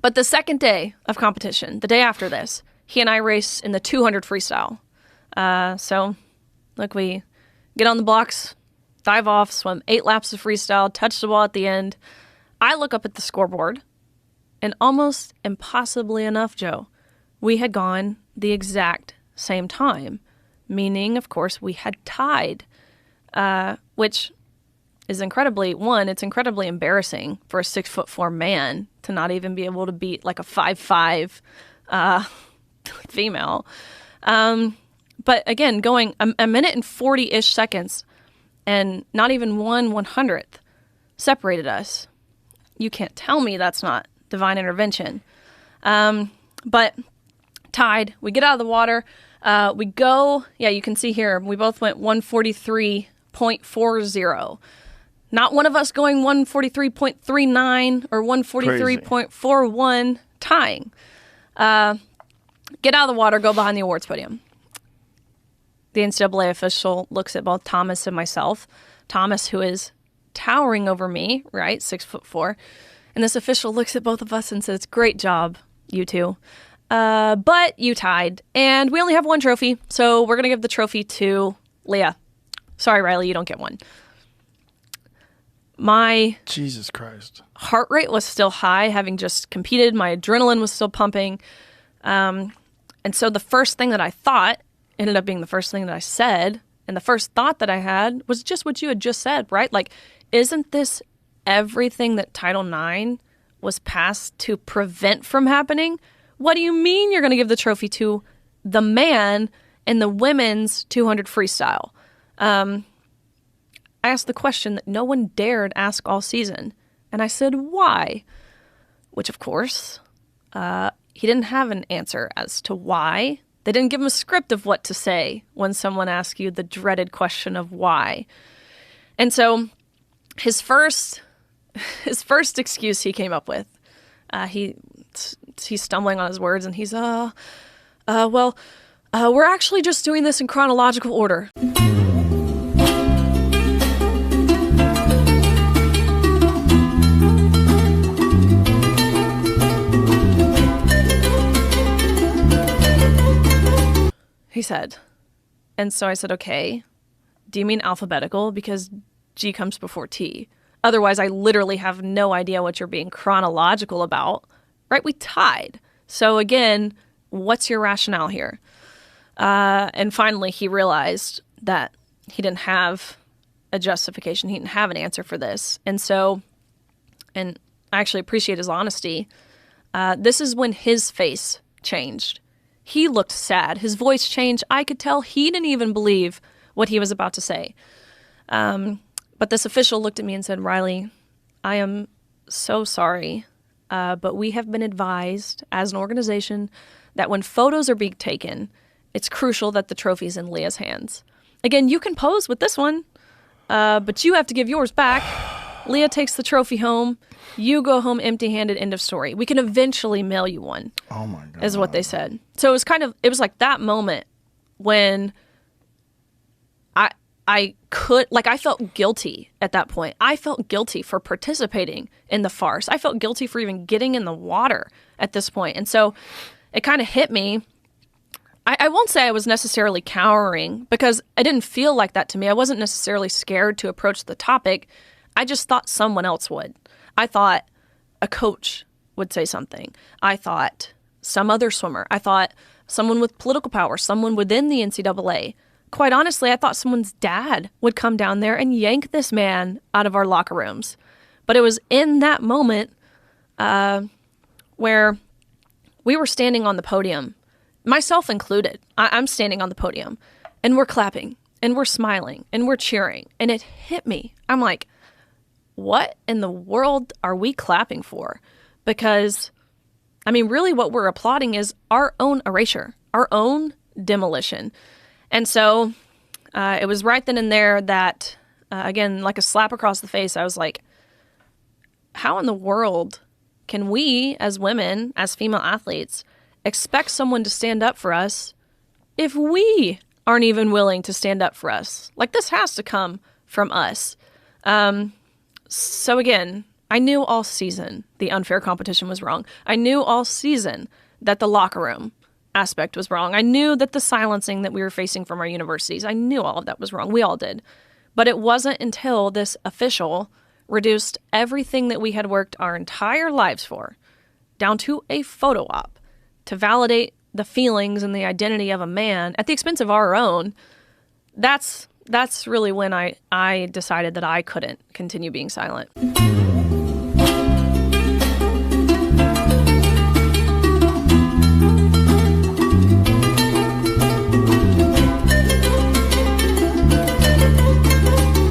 But the second day of competition, the day after this, he and I race in the 200 freestyle. So, look, we get on the blocks, dive off, swim 8 laps of freestyle, touch the wall at the end. I look up at the scoreboard, and almost impossibly enough, Joe, we had gone the exact same time, meaning, of course, we had tied, which is it's incredibly embarrassing for a 6'4" man to not even be able to beat like a 5'5" female. But again, going a minute and 40-ish seconds and not even 1/100th separated us. You can't tell me that's not divine intervention. But tied, we get out of the water. We go, you can see here, we both went 143.40. Not one of us going 143.39 or 143.41, tying. Get out of the water, go behind the awards podium. The NCAA official looks at both Thomas and myself. Thomas, who is towering over me, right, 6'4", and this official looks at both of us and says, "Great job, you two. But you tied, and we only have one trophy, so we're going to give the trophy to Leah. Sorry, Riley, you don't get one." My Jesus Christ. Heart rate was still high, having just competed. My adrenaline was still pumping. And so the first thing that I thought ended up being the first thing that I said. And the first thought that I had was just what you had just said, right? Like, isn't this everything that Title IX was passed to prevent from happening? What do you mean you're going to give the trophy to the man in the women's 200 freestyle? I asked the question that no one dared ask all season. And I said, why? Which, of course, he didn't have an answer as to why. They didn't give him a script of what to say when someone asks you the dreaded question of why. And so his first excuse he came up with, he's stumbling on his words, and he's, we're actually just doing this in chronological order. He said. And so I said, okay, do you mean alphabetical? Because G comes before T. Otherwise, I literally have no idea what you're being chronological about. Right? We tied. So again, what's your rationale here? And finally, he realized that he didn't have a justification. He didn't have an answer for this. And so, and I actually appreciate his honesty, this is when his face changed. He looked sad. His voice changed. I could tell he didn't even believe what he was about to say. But this official looked at me and said, "Riley, I am so sorry, but we have been advised as an organization that when photos are being taken, it's crucial that the trophy's in Leah's hands. Again, you can pose with this one, but you have to give yours back. Leah takes the trophy home. You go home empty-handed, end of story. We can eventually mail you one." Oh my God. Is what they said. So it was like that moment when I felt guilty at that point. I felt guilty for participating in the farce. I felt guilty for even getting in the water at this point. And so it kind of hit me. I won't say I was necessarily cowering, because I didn't feel like that to me. I wasn't necessarily scared to approach the topic. I just thought someone else would. I thought a coach would say something. I thought some other swimmer. I thought someone with political power, someone within the NCAA. Quite honestly, I thought someone's dad would come down there and yank this man out of our locker rooms. But it was in that moment where we were standing on the podium, myself included. I'm standing on the podium, and we're clapping, and we're smiling, and we're cheering. And it hit me. I'm like, what in the world are we clapping for? Because, I mean, really what we're applauding is our own erasure, our own demolition. And so it was right then and there that, again, like a slap across the face, I was like, how in the world can we as women, as female athletes, expect someone to stand up for us if we aren't even willing to stand up for us? Like, this has to come from us. So again, I knew all season the unfair competition was wrong. I knew all season that the locker room aspect was wrong. I knew that the silencing that we were facing from our universities, I knew all of that was wrong. We all did. But it wasn't until this official reduced everything that we had worked our entire lives for down to a photo op to validate the feelings and the identity of a man at the expense of our own. That's really when I decided that I couldn't continue being silent.